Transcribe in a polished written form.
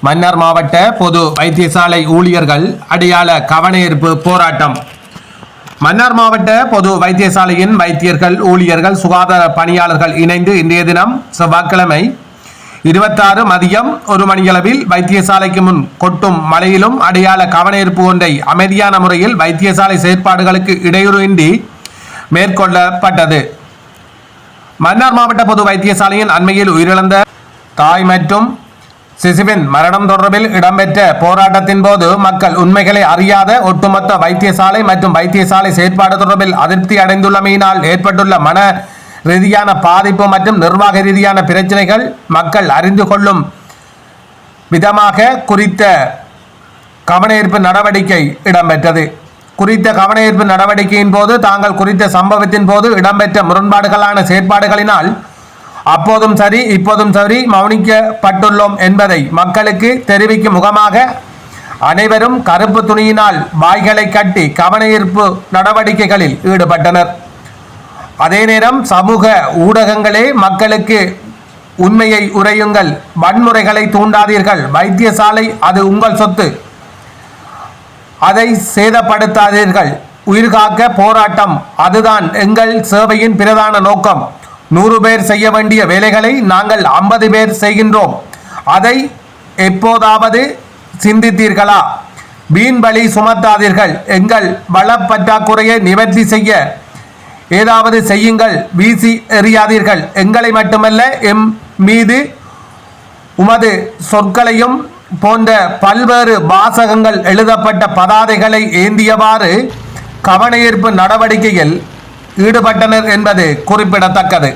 மன்னார் மாவட்ட பொது வைத்தியசாலை ஊழியர்கள் அடையாள கவனஈர்ப்பு போராட்டம். மன்னார் மாவட்ட பொது வைத்தியசாலையின் வைத்தியர்கள், ஊழியர்கள், சுகாதார பணியாளர்கள் இணைந்து இன்றைய தினம் செவ்வாய்க்கிழமை 26 மதியம் 1 மணியளவில் வைத்தியசாலைக்கு முன் கொட்டும் மழையிலும் அடையாள கவனஈர்ப்பு ஒன்றை அமைதியான முறையில் வைத்தியசாலை செயற்பாடுகளுக்கு இடையூறின்றி மேற்கொள்ளப்பட்டது. மன்னார் மாவட்ட பொது வைத்தியசாலையின் அண்மையில் உயிரிழந்த தாய் மற்றும் சிசுவின் மரணம் தொடர்பில் இடம்பெற்ற போராட்டத்தின் போது மக்கள் உண்மைகளை அறியாத ஒட்டுமொத்த வைத்தியசாலை மற்றும் வைத்தியசாலை செயற்பாடு தொடர்பில் அதிருப்தி அடைந்துள்ளமையினால் ஏற்பட்டுள்ள மன ரீதியான பாதிப்பு மற்றும் நிர்வாக ரீதியான பிரச்சனைகள் மக்கள் அறிந்து கொள்ளும் விதமாக குறித்த கவனஈர்ப்பு நடவடிக்கை இடம்பெற்றது. குறித்த கவனஈர்ப்பு நடவடிக்கையின் போது தாங்கள் குறித்த சம்பவத்தின் போது இடம்பெற்ற முரண்பாடுகளான செயற்பாடுகளினால் அப்போதும் சரி இப்போதும் சரி மௌனிக்கப்பட்டுள்ளோம் என்பதை மக்களுக்கு தெரிவிக்கும் முகமாக அனைவரும் கருப்பு துணியினால் வாய்களை கட்டி கவனஈர்ப்பு நடவடிக்கைகளில் ஈடுபட்டனர். அதே நேரம் சமூக ஊடகங்களே மக்களுக்கு உண்மையை உரையுங்கள், வன்முறைகளை தூண்டாதீர்கள், வைத்தியசாலை அது உங்கள் சொத்து, அதை சேதப்படுத்தாதீர்கள், உயிர்காக்க போராட்டம் அதுதான் எங்கள் சேவையின் பிரதான நோக்கம். 100 பேர் செய்ய வேண்டிய வேலைகளை நாங்கள் 50 பேர் செய்கின்றோம். அதை எப்போதாவது சிந்தித்தீர்களா? வீண் பலி சுமத்தாதீர்கள். எங்கள் வளப்பற்றாக்குறையை நிவர்த்தி செய்ய ஏதாவது செய்யுங்கள். வீசி எறியாதீர்கள். எங்களை மட்டுமல்ல, எம் மீது உமது சொற்களையும் போன்ற பல்வேறு வாசகங்கள் எழுதப்பட்ட பதாதைகளை ஏந்தியவாறு கவனஈர்ப்பு நடவடிக்கையில் ஈடுபட்டனர் என்பது குறிப்பிடத்தக்கது.